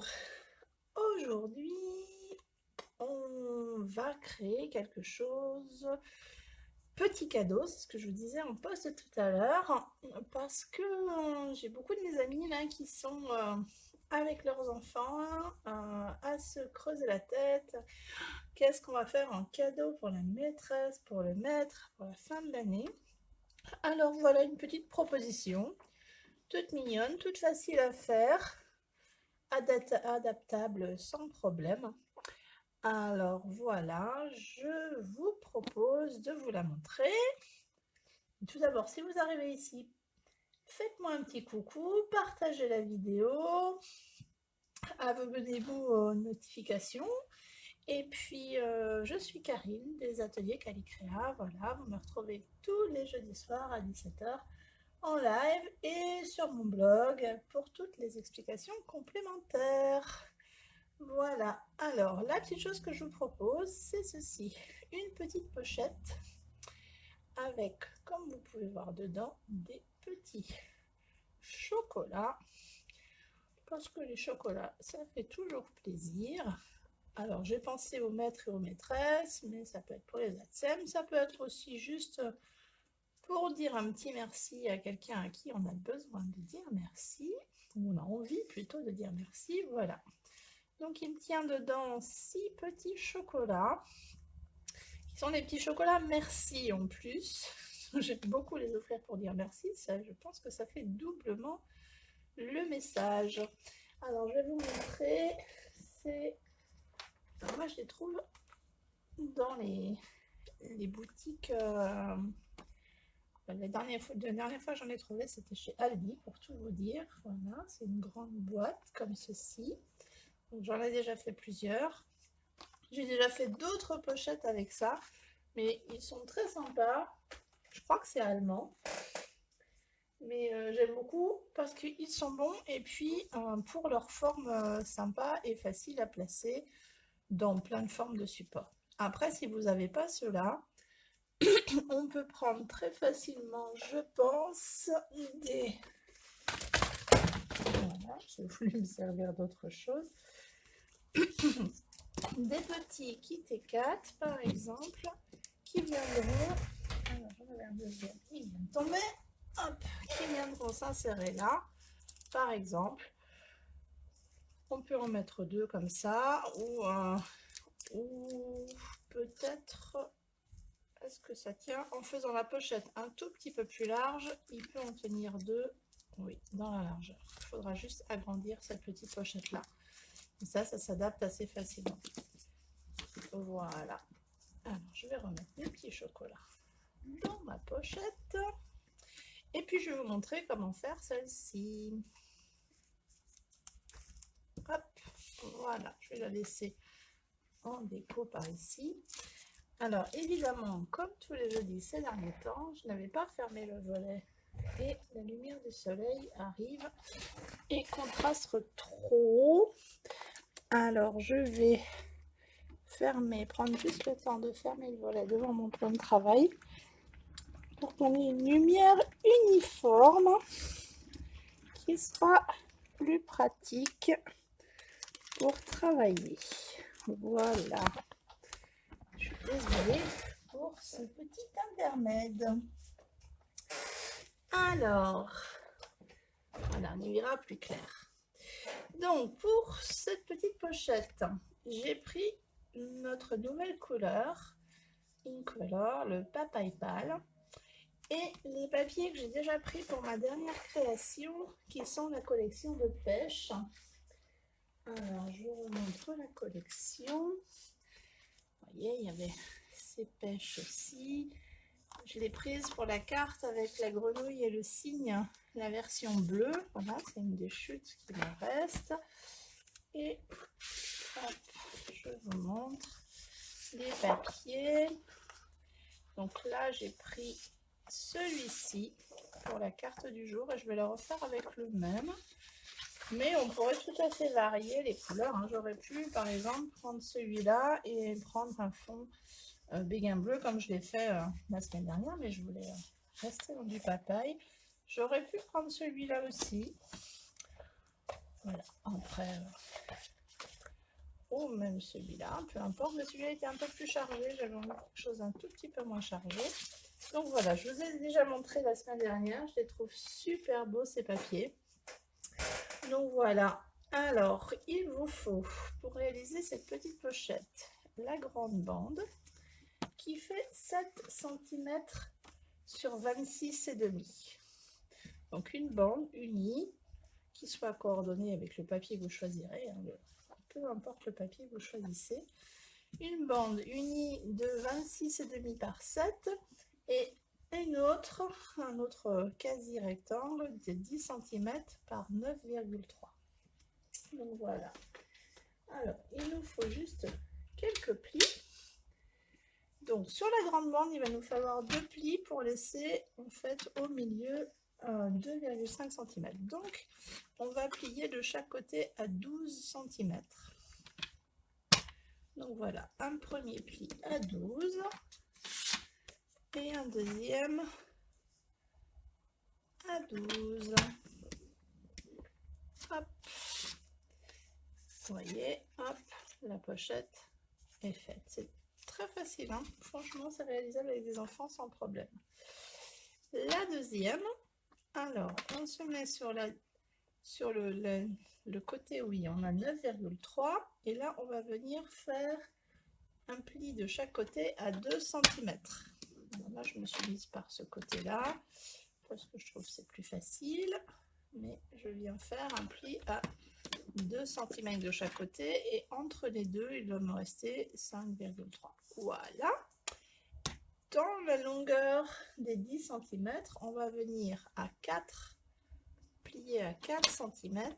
Alors, aujourd'hui, on va créer quelque chose. Petit cadeau, c'est ce que je vous disais en post tout à l'heure, parce que j'ai beaucoup de mes amis là qui sont avec leurs enfants à se creuser la tête. Qu'est-ce qu'on va faire en cadeau pour la maîtresse, pour le maître, pour la fin de l'année? Alors voilà une petite proposition, toute mignonne, toute facile à faire, adaptable sans problème. Alors voilà, je vous propose de vous la montrer. Tout d'abord, si vous arrivez ici, faites-moi un petit coucou, partagez la vidéo, abonnez-vous aux notifications. Et puis, je suis Karine des ateliers Calicréa. Voilà, vous me retrouvez tous les jeudis soirs à 17h en live et sur mon blog pour toutes les explications complémentaires. Voilà, alors la petite chose que je vous propose, c'est ceci, une petite pochette avec, comme vous pouvez voir dedans, des petits chocolats, parce que les chocolats, ça fait toujours plaisir. Alors j'ai pensé aux maîtres et aux maîtresses, mais ça peut être pour les ATSEM, ça peut être aussi juste pour dire un petit merci à quelqu'un à qui on a besoin de dire merci, ou on a envie plutôt de dire merci, voilà. Donc il tient dedans 6 petits chocolats, qui sont des petits chocolats merci en plus. J'aime beaucoup les offrir pour dire merci, ça, je pense que ça fait doublement le message. Alors je vais vous montrer, moi je les trouve dans les boutiques, la dernière fois j'en ai trouvé, c'était chez Aldi, pour tout vous dire. Voilà, c'est une grande boîte comme ceci. J'en ai déjà fait plusieurs. J'ai déjà fait d'autres pochettes avec ça, mais ils sont très sympas. Je crois que c'est allemand, mais j'aime beaucoup parce qu'ils sont bons et puis pour leur forme sympa et facile à placer dans plein de formes de support. Après, si vous n'avez pas cela, on peut prendre très facilement, je pense, des... Voilà, j'ai voulu me servir d'autre chose. Des petits Kit Kat, par exemple, qui viendront... Alors, j'en avais un deuxième, il vient de tomber. Hop, qui viendront s'insérer là, par exemple. On peut en mettre deux comme ça, ou peut-être... Est-ce que ça tient? En faisant la pochette un tout petit peu plus large, il peut en tenir deux, oui, dans la largeur. Il faudra juste agrandir cette petite pochette là. Et ça s'adapte assez facilement. Voilà. Alors, je vais remettre mes petits chocolats dans ma pochette. Et puis, je vais vous montrer comment faire celle-ci. Hop, voilà. Je vais la laisser en déco par ici. Alors, évidemment, comme tous les jeudis ces derniers temps, je n'avais pas fermé le volet et la lumière du soleil arrive et contraste trop. Alors, je vais prendre juste le temps de fermer le volet devant mon plan de travail pour qu'on ait une lumière uniforme qui sera plus pratique pour travailler. Voilà. Je suis désolée pour ce petit intermède. Alors, voilà, on y verra plus clair. Donc, pour cette petite pochette, j'ai pris notre nouvelle couleur, Incolor, le papaye pâle, et les papiers que j'ai déjà pris pour ma dernière création, qui sont la collection de pêche. Alors, je vous montre la collection. Vous voyez, il y avait ces pêches aussi. Je l'ai prise pour la carte avec la grenouille et le cygne, la version bleue. Voilà, c'est une des chutes qui me reste. Et hop, je vous montre les papiers. Donc là, j'ai pris celui-ci pour la carte du jour et je vais le refaire avec le même. Mais on pourrait tout à fait varier les couleurs. J'aurais pu, par exemple, prendre celui-là et prendre un fond béguin bleu comme je l'ai fait la semaine dernière, mais je voulais rester dans du papaye. J'aurais pu prendre celui-là aussi. Voilà, après, ou même celui-là, peu importe, mais celui-là était un peu plus chargé, j'avais envie de quelque chose d'un tout petit peu moins chargé. Donc voilà, je vous ai déjà montré la semaine dernière, je les trouve super beaux ces papiers. Donc voilà, alors il vous faut, pour réaliser cette petite pochette, la grande bande qui fait 7 cm sur 26,5. Donc une bande unie qui soit coordonnée avec le papier que vous choisirez, hein, peu importe le papier que vous choisissez. Une bande unie de 26,5 par 7 et un autre quasi rectangle de 10 cm par 9,3. Donc voilà. Alors, il nous faut juste quelques plis. Donc sur la grande bande, il va nous falloir 2 plis pour laisser en fait au milieu 2,5 cm. Donc on va plier de chaque côté à 12 cm. Donc voilà, un premier pli à 12 et un deuxième à 12. Hop. Vous voyez, hop, la pochette est faite. C'est très facile, hein. Franchement, c'est réalisable avec des enfants sans problème. La deuxième, alors on se met sur le côté, oui, on a 9,3 et là on va venir faire un pli de chaque côté à 2 cm. Alors là je me suis mise par ce côté là parce que je trouve que c'est plus facile, mais je viens faire un pli à 2 cm de chaque côté et entre les deux il doit me rester 5,3. Voilà. Dans la longueur des 10 cm, on va venir à 4, plier à 4 cm,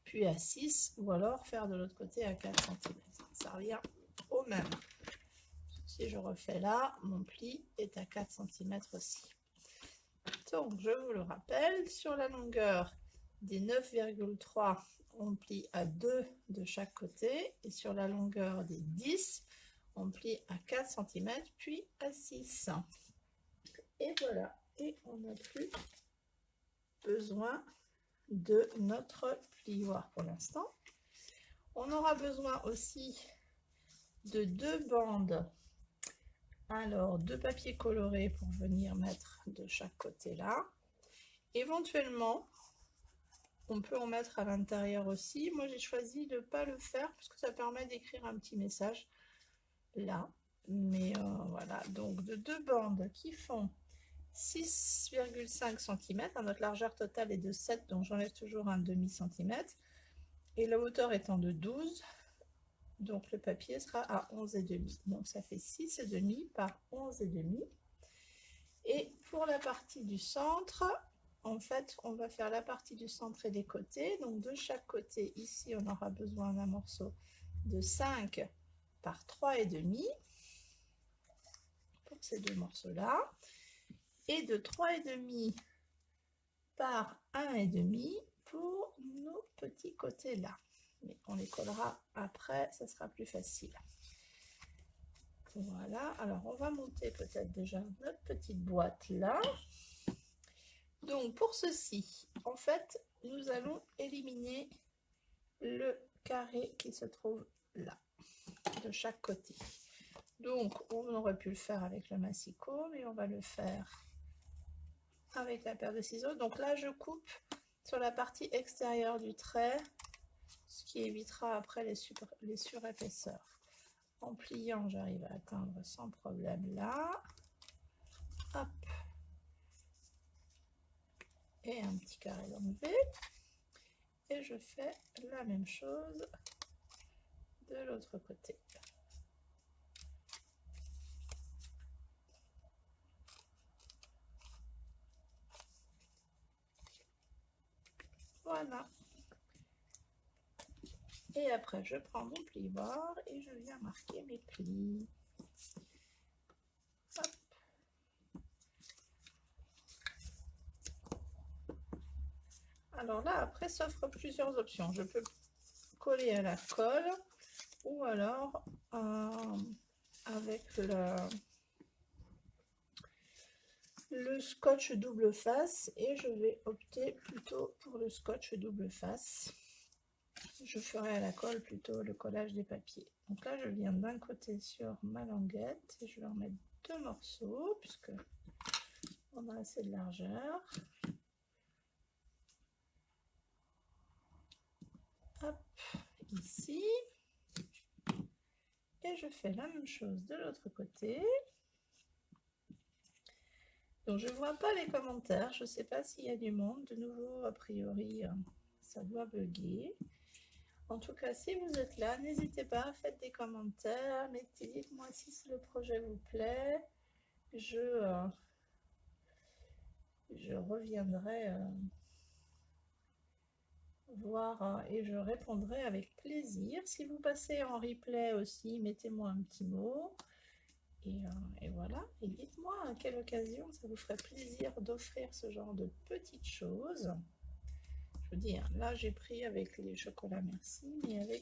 puis à 6, ou alors faire de l'autre côté à 4 cm. Ça revient au même. Si je refais là, mon pli est à 4 cm aussi. Donc, je vous le rappelle, sur la longueur des 9,3, on plie à 2 de chaque côté, et sur la longueur des 10, on plie à 4 cm, puis à 6. Et voilà, et on n'a plus besoin de notre plioir pour l'instant. On aura besoin aussi de 2 bandes, alors 2 papiers colorés pour venir mettre de chaque côté là. Éventuellement, on peut en mettre à l'intérieur aussi. Moi, j'ai choisi de ne pas le faire parce que ça permet d'écrire un petit message là. Mais voilà, donc de 2 bandes qui font 6,5 cm. Notre largeur totale est de 7, donc j'enlève toujours un demi-centimètre. Et la hauteur étant de 12, donc le papier sera à 11,5. Donc ça fait 6,5 par 11,5. Et pour la partie du centre, en fait, on va faire la partie du centre et des côtés. Donc de chaque côté, ici, on aura besoin d'un morceau de 5 par 3,5 pour ces deux morceaux-là. Et de 3,5 par 1,5 pour nos petits côtés là. Mais on les collera après, ça sera plus facile. Voilà, alors on va monter peut-être déjà notre petite boîte là. Donc pour ceci, en fait, nous allons éliminer le carré qui se trouve là, de chaque côté. Donc on aurait pu le faire avec le massicot, mais on va le faire avec la paire de ciseaux. Donc là, je coupe sur la partie extérieure du trait, ce qui évitera après les surépaisseurs. En pliant, j'arrive à atteindre sans problème là. Hop. Et un petit carré d'enlevé. Et je fais la même chose de l'autre côté. Voilà. Et après, je prends mon plioir et je viens marquer mes plis. Hop. Alors là, après, s'offre plusieurs options. Je peux coller à la colle ou alors avec le scotch double face et je vais opter plutôt pour le scotch double face. Je ferai à la colle plutôt le collage des papiers. Donc là, je viens d'un côté sur ma languette et je vais en mettre 2 morceaux puisque on a assez de largeur. Hop, ici. Et je fais la même chose de l'autre côté. Donc je ne vois pas les commentaires, je ne sais pas s'il y a du monde. De nouveau, a priori, ça doit bugger. En tout cas, si vous êtes là, n'hésitez pas, faites des commentaires, dites-moi si le projet vous plaît. Je reviendrai voir et je répondrai avec plaisir. Si vous passez en replay aussi, mettez-moi un petit mot. Et voilà, et dites-moi à quelle occasion ça vous ferait plaisir d'offrir ce genre de petites choses. Je veux dire, là j'ai pris avec les chocolats merci, mais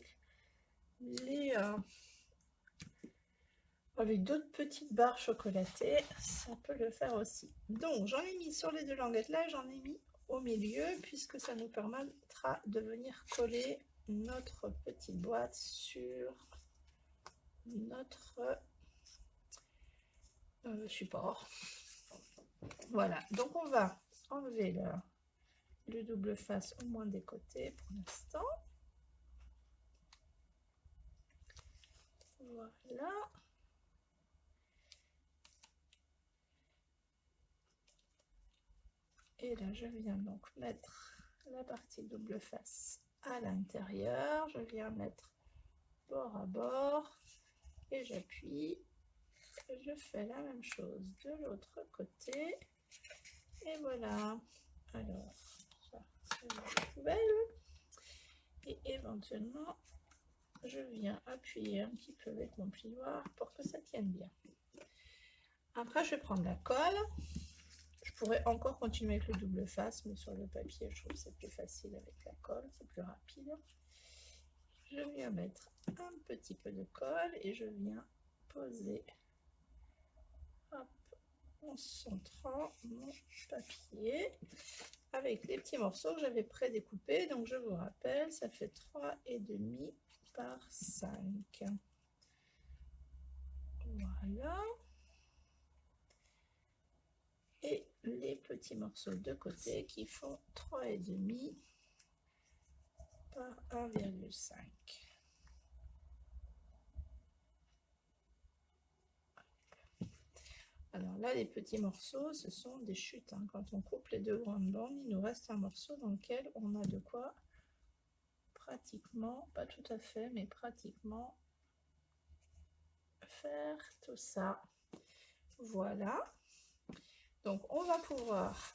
avec d'autres petites barres chocolatées, ça peut le faire aussi. Donc j'en ai mis sur les 2 languettes là, j'en ai mis au milieu, puisque ça nous permettra de venir coller notre petite boîte sur notre support. Voilà, donc on va enlever le double face au moins des côtés pour l'instant. Voilà. Et là, je viens donc mettre la partie double face à l'intérieur. Je viens mettre bord à bord et j'appuie. Je fais la même chose de l'autre côté. Et voilà. Alors, ça, c'est la poubelle. Et éventuellement, je viens appuyer un petit peu avec mon plioir pour que ça tienne bien. Après, je vais prendre la colle. Je pourrais encore continuer avec le double face, mais sur le papier, je trouve que c'est plus facile avec la colle, c'est plus rapide. Je viens mettre un petit peu de colle et je viens poser, hop, en centrant mon papier avec les petits morceaux que j'avais pré-découpés. Donc je vous rappelle, ça fait 3,5 par 5. Voilà. Et les petits morceaux de côté qui font 3,5 par 1,5. Alors là, les petits morceaux, ce sont des chutes. Hein. Quand on coupe les 2 grandes bandes, il nous reste un morceau dans lequel on a de quoi pratiquement, pas tout à fait, mais pratiquement faire tout ça. Voilà. Donc on va pouvoir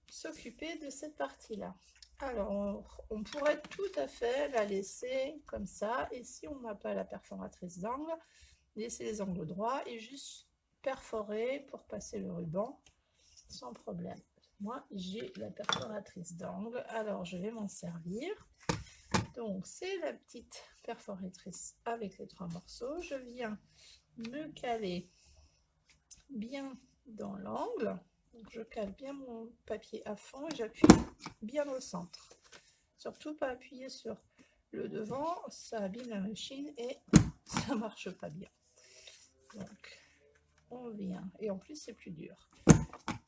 s'occuper de cette partie-là. Alors on pourrait tout à fait la laisser comme ça, et si on n'a pas la perforatrice d'angle, laisser les angles droits et juste perforer pour passer le ruban sans problème. Moi j'ai la perforatrice d'angle, alors je vais m'en servir. Donc c'est la petite perforatrice avec les 3 morceaux. Je viens me caler bien dans l'angle. Donc je cale bien mon papier à fond et j'appuie bien au centre. Surtout pas appuyer sur le devant, ça abîme la machine et ça marche pas bien. Donc on vient, et en plus c'est plus dur.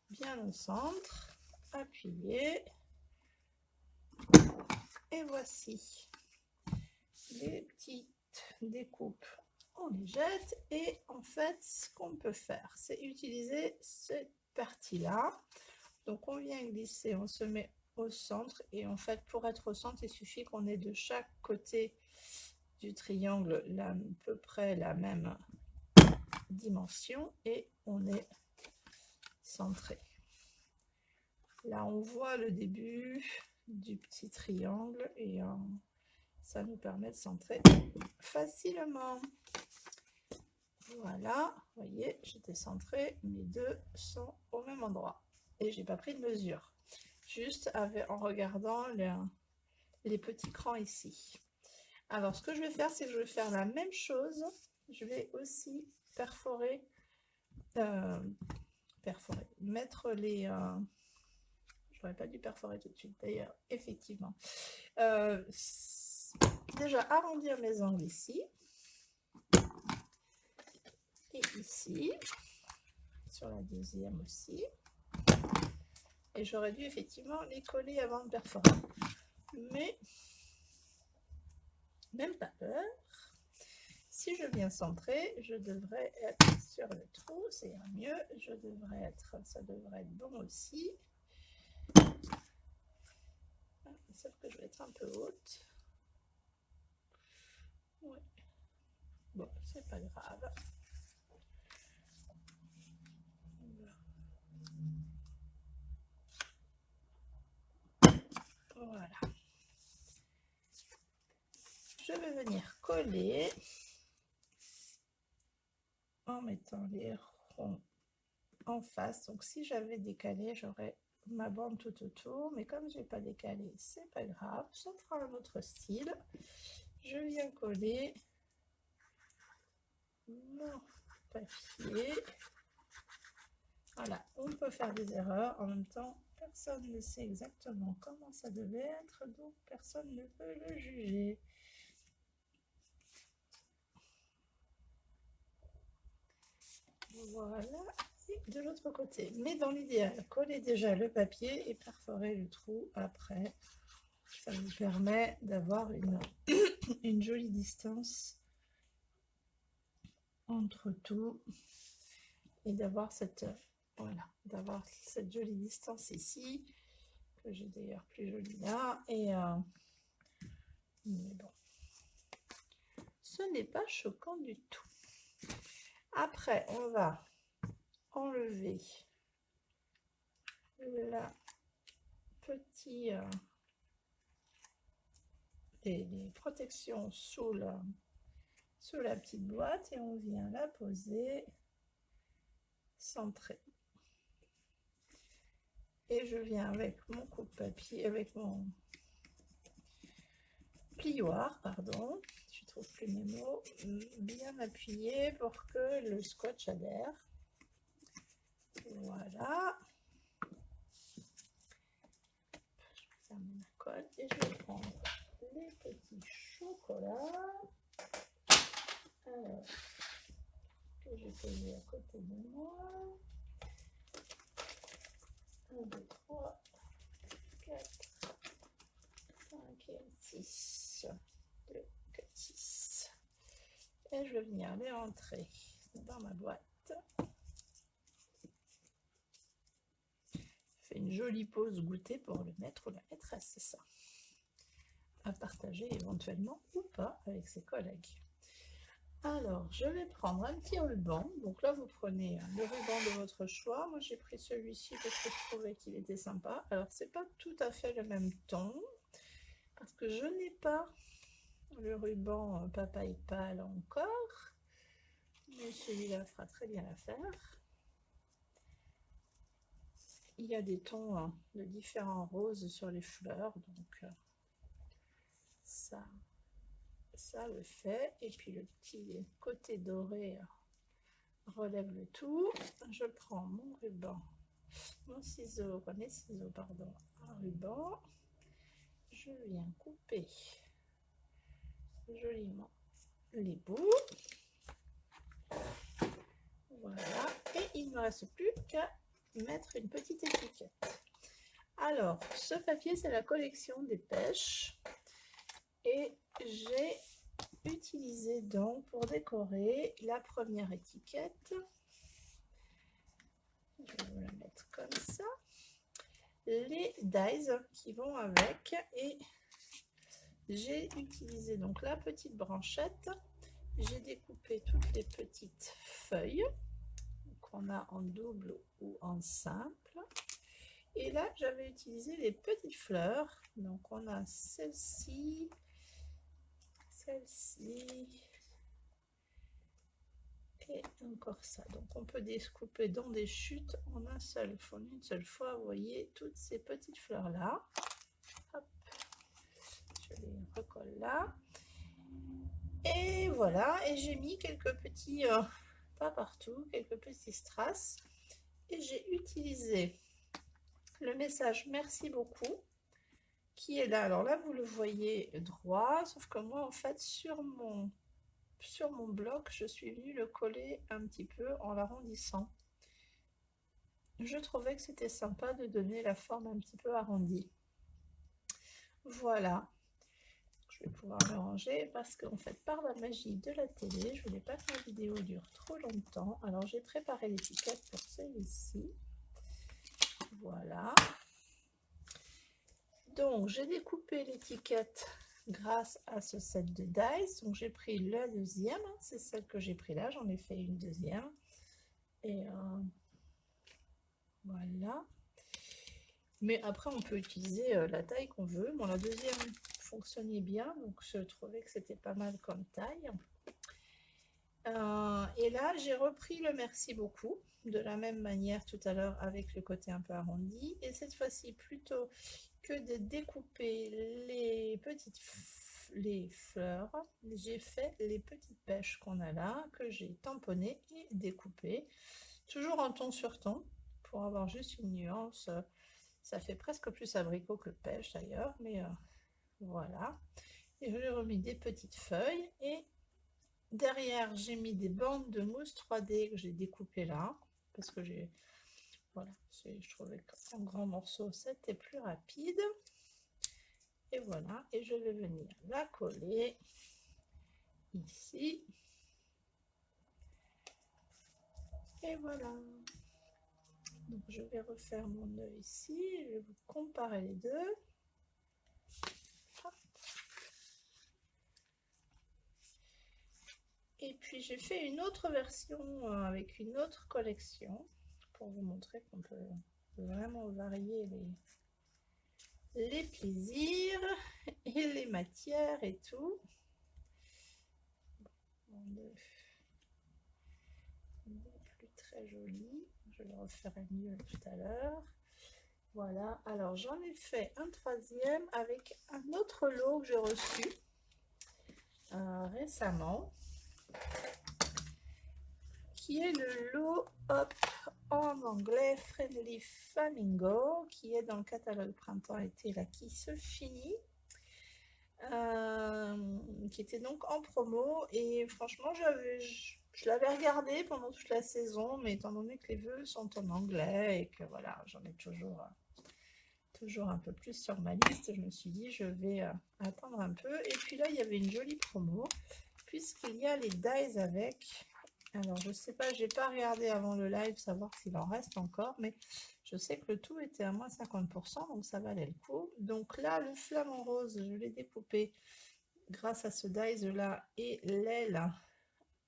Bien au centre, appuyer. Et voici les petites découpes. On les jette et en fait ce qu'on peut faire, c'est utiliser cette partie-là. Donc on vient glisser, on se met au centre et en fait pour être au centre, il suffit qu'on ait de chaque côté du triangle à peu près la même dimension et on est centré. Là on voit le début du petit triangle et ça nous permet de centrer facilement. Voilà, vous voyez, j'étais centrée, mes 2 sont au même endroit et j'ai pas pris de mesure, juste en regardant les petits crans ici. Alors ce que je vais faire, c'est que je vais faire la même chose, je vais aussi perforer perforer, mettre les... j'aurais pas dû perforer tout de suite d'ailleurs, effectivement. Déjà arrondir mes angles ici. Et ici. Sur la deuxième aussi. Et j'aurais dû effectivement les coller avant de perforer. Mais, même pas peur. Si je viens centrer, je devrais être sur le trou, ça ira mieux. Ça devrait être bon aussi. Sauf que je vais être un peu haute. Ouais. Bon, c'est pas grave. Voilà. Je vais venir coller en mettant les ronds en face. Donc si j'avais décalé, j'aurais ma bande tout autour, mais comme j'ai pas décalé, c'est pas grave, ça fera un autre style. Je viens coller mon papier. Voilà, on peut faire des erreurs en même temps. Personne ne sait exactement comment ça devait être, donc personne ne peut le juger. Voilà, et de l'autre côté. Mais dans l'idéal, collez déjà le papier et perforez le trou après. Ça vous permet d'avoir une jolie distance entre tout et d'avoir cette, voilà, d'avoir cette jolie distance ici, que j'ai d'ailleurs plus jolie là. Et mais bon, ce n'est pas choquant du tout. Après, on va enlever la petite les protections sous la petite boîte et on vient la poser centrée. Et je viens avec mon coupe-papier, avec mon plioir, pardon, je trouve plus mes mots, bien appuyé pour que le scotch adhère. Voilà. Je vais fermer ma colle et je vais prendre les petits chocolats. Alors, que j'ai posé à côté de moi. 1, 2, 3, 4, 5 et 6. 2, 4, 6. Et je vais venir les rentrer dans ma boîte. Fait une jolie pause goûter pour le maître ou la maîtresse, c'est ça. À partager éventuellement ou pas avec ses collègues. Alors, je vais prendre un petit ruban. Donc là, vous prenez le ruban de votre choix. Moi, j'ai pris celui-ci parce que je trouvais qu'il était sympa. Alors, c'est pas tout à fait le même ton parce que je n'ai pas le ruban papaye pâle encore. Mais celui-là fera très bien l'affaire. Il y a des tons de différents roses sur les fleurs, donc ça le fait. Et puis le petit côté doré relève le tout. Je prends mon ruban, mes ciseaux, pardon, un ruban. Je viens couper joliment les bouts. Voilà, et il ne me reste plus qu'à mettre une petite étiquette. Alors, ce papier, c'est la collection des pêches. Et j'ai utilisé donc pour décorer la première étiquette. Je vais vous la mettre comme ça. Les dies qui vont avec. Et j'ai utilisé donc la petite branchette. J'ai découpé toutes les petites feuilles qu'on a en double ou en simple. Et là, j'avais utilisé les petites fleurs. Donc, on a celle-ci, et encore ça. Donc, on peut découper dans des chutes en une seule fois. Vous voyez toutes ces petites fleurs-là. Hop, je les recolle là. Et voilà, et j'ai mis quelques petits, pas partout, quelques petits strass. Et j'ai utilisé le message merci beaucoup qui est là. Alors là, vous le voyez droit, sauf que moi, en fait, sur mon bloc, je suis venue le coller un petit peu en l'arrondissant. Je trouvais que c'était sympa de donner la forme un petit peu arrondie. Voilà. Je vais pouvoir le ranger parce qu'en fait, par la magie de la télé, je voulais pas que la vidéo dure trop longtemps. Alors, j'ai préparé l'étiquette pour celui-ci. Voilà. Donc, j'ai découpé l'étiquette grâce à ce set de dice. Donc, j'ai pris la deuxième. C'est celle que j'ai pris là. J'en ai fait une deuxième. Et voilà. Mais après, on peut utiliser la taille qu'on veut. Bon, la deuxième fonctionnait bien. Donc, je trouvais que c'était pas mal comme taille. Et là, j'ai repris le merci beaucoup de la même manière tout à l'heure avec le côté un peu arrondi. Et cette fois-ci, plutôt que de découper les petites fleurs, j'ai fait les petites pêches qu'on a là, que j'ai tamponnées et découpées, toujours en ton sur ton, pour avoir juste une nuance. Ça fait presque plus abricot que pêche d'ailleurs, mais voilà. Et je lui ai remis des petites feuilles et derrière, j'ai mis des bandes de mousse 3D que j'ai découpées là, parce que voilà, je trouvais qu'en grand morceau, c'était plus rapide. Et voilà, et je vais venir la coller ici. Et voilà. Donc, je vais refaire mon nœud ici. Je vais vous comparer les deux. Hop. Et puis, j'ai fait une autre version avec une autre collection pour vous montrer qu'on peut vraiment varier les plaisirs et les matières et tout. Plus très joli. Je le referai mieux tout à l'heure. Voilà, alors j'en ai fait un troisième avec un autre lot que j'ai reçu récemment, qui est le lot Hop en anglais Friendly Flamingo, qui est dans le catalogue printemps-été là, qui se finit, qui était donc en promo. Et franchement, je l'avais regardé pendant toute la saison, mais étant donné que les vœux sont en anglais et que voilà, j'en ai toujours un peu plus sur ma liste, je me suis dit je vais attendre un peu. Et puis là, il y avait une jolie promo, puisqu'il y a les dies avec. Alors, je sais pas, j'ai pas regardé avant le live, savoir s'il en reste encore, mais je sais que le tout était à moins 50%, donc ça valait le coup. Donc là, le flamant rose, je l'ai découpé grâce à ce dies là, et l'aile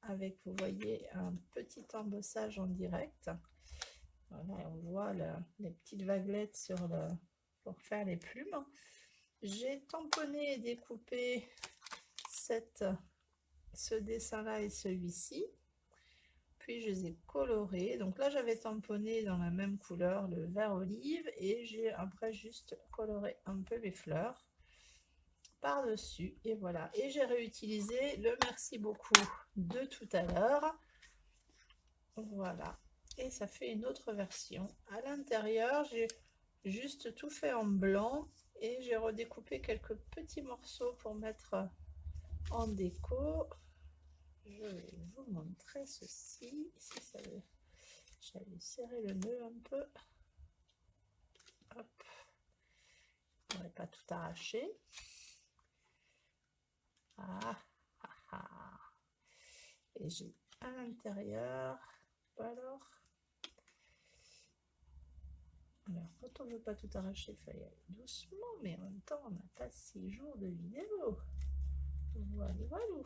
avec, vous voyez, un petit embossage en direct. Voilà, on voit les petites vaguelettes pour faire les plumes. J'ai tamponné et découpé ce dessin-là et celui-ci. Puis je les ai colorés. Donc là, j'avais tamponné dans la même couleur, le vert olive, et j'ai après juste coloré un peu les fleurs par-dessus. Et voilà. Et j'ai réutilisé le merci beaucoup de tout à l'heure. Voilà. Et ça fait une autre version. À l'intérieur, j'ai juste tout fait en blanc et j'ai redécoupé quelques petits morceaux pour mettre en déco. Je vais vous montrer ceci. Ici, j'allais serrer le nœud un peu. Hop. On va pas tout arracher. Ah, ah, ah. Et j'ai à l'intérieur. Alors, quand on veut pas tout arracher, il faut y aller doucement, mais en même temps, on n'a pas 6 jours de vidéo. Voilà, voilà.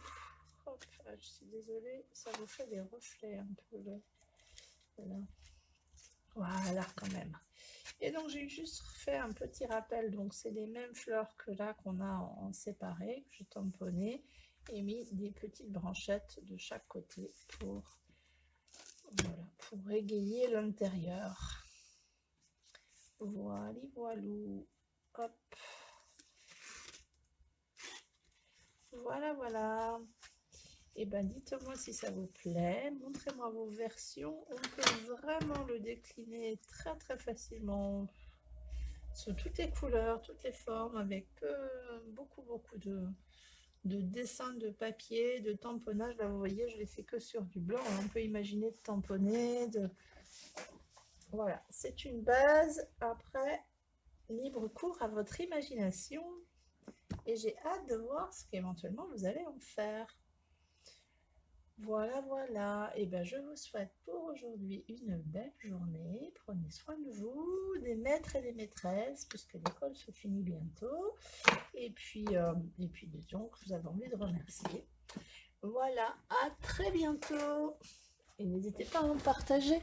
Hop, je suis désolée, ça vous fait des reflets un peu là. Voilà, quand même. Et donc, j'ai juste fait un petit rappel. Donc, c'est les mêmes fleurs que là qu'on a en séparé, que j'ai tamponné et mis des petites branchettes de chaque côté pour égayer l'intérieur. Voilà, voilou. Hop. Voilà, voilà. Et ben dites-moi si ça vous plaît, montrez-moi vos versions. On peut vraiment le décliner très très facilement sous toutes les couleurs, toutes les formes, avec beaucoup de dessins de papier, de tamponnage. Là vous voyez, je l'ai fait que sur du blanc. On peut imaginer de tamponner, voilà, c'est une base. Après, libre cours à votre imagination. Et j'ai hâte de voir ce qu'éventuellement vous allez en faire. Voilà, voilà. Et bien, je vous souhaite pour aujourd'hui une belle journée. Prenez soin de vous, des maîtres et des maîtresses, puisque l'école se finit bientôt. Et puis des gens que vous avez envie de remercier. Voilà, à très bientôt. Et n'hésitez pas à en partager.